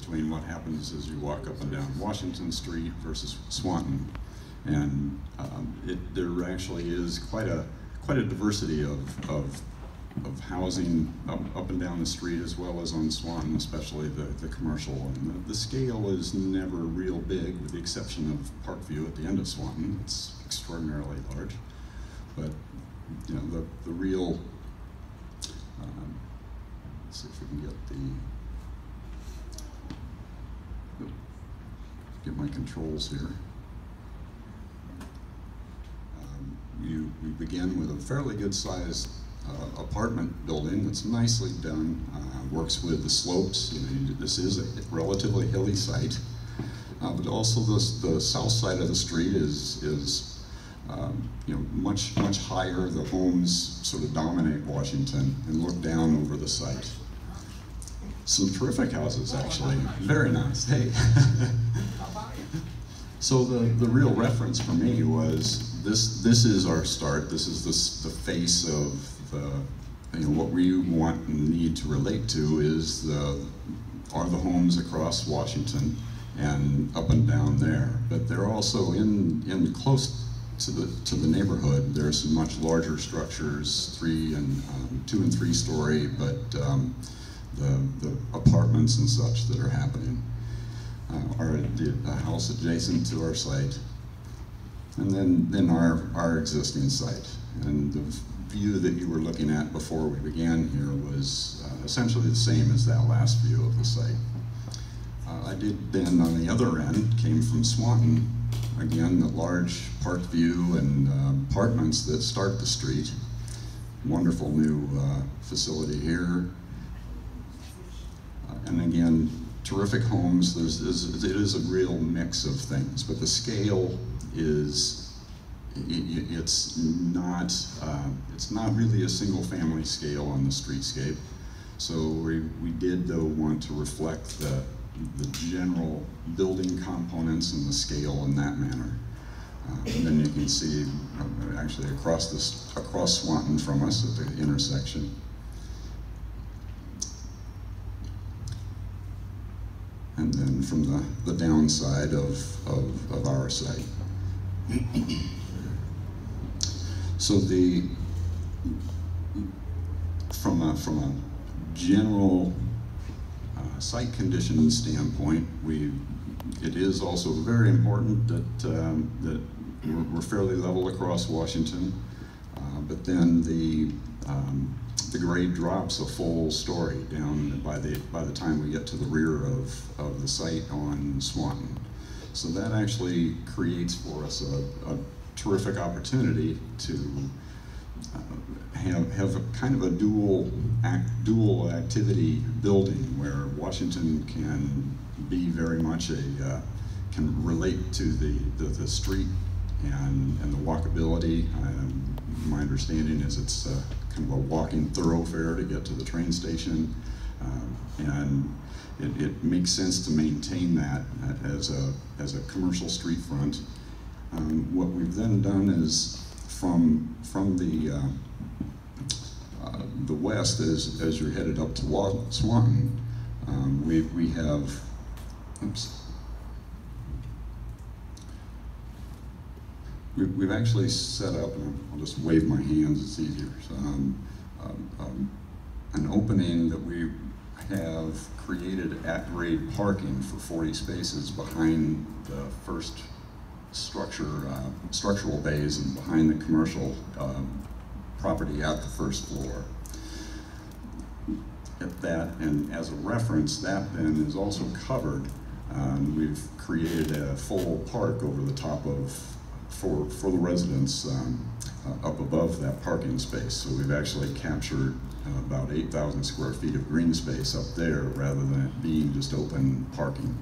between what happens as you walk up and down Washington Street versus Swanton. And there actually is quite a diversity of housing up and down the street, as well as on Swanton, especially the commercial. And the scale is never real big, with the exception of Parkview at the end of Swanton. It's extraordinarily large. But you know, the real, let's see if we can get my controls here. We begin with a fairly good sized apartment building that's nicely done, works with the slopes. You know, this is a relatively hilly site, but also the south side of the street is you know, much higher. The homes sort of dominate Washington and look down over the site. Some terrific houses, actually. Very nice. Hey. So the real reference for me was this is our start. This is the face of you know, what we want and need to relate to are the homes across Washington and up and down there. But they're also in close to the neighborhood. There's some much larger structures, 2 and 3 story, but the apartments and such that are happening are the house adjacent to our site, and then our existing site. And the view that you were looking at before we began here was essentially the same as that last view of the site. I did then, on the other end, came from Swanton, again, the large Parkview and apartments that start the street. Wonderful new facility here. And again, terrific homes. It is a real mix of things, but the scale is, it's not really a single family scale on the streetscape. So we did, though, want to reflect the general building components and the scale in that manner. And then you can see actually across Swanton from us at the intersection. And then from the downside of our site. So from a general site condition standpoint, it is also very important that we're fairly level across Washington, but then the grade drops a full story down by the time we get to the rear of the site on Swanton. So that actually creates for us a terrific opportunity to have a kind of a dual activity building, where Washington can be very much can relate to the street and the walkability. My understanding is it's kind of a walking thoroughfare to get to the train station, and it makes sense to maintain that as a commercial street front. What we've then done is from the west, as you're headed up to Swanton, we have, oops. We've actually set up, and I'll just wave my hands, it's easier. So, an opening that we have created at-grade parking for 40 spaces behind the first structural bays and behind the commercial property at the first floor. At that, and as a reference, that then is also covered. We've created a full park over the top of, for the residents up above that parking space. So we've actually captured about 8,000 square feet of green space up there, rather than it being just open parking.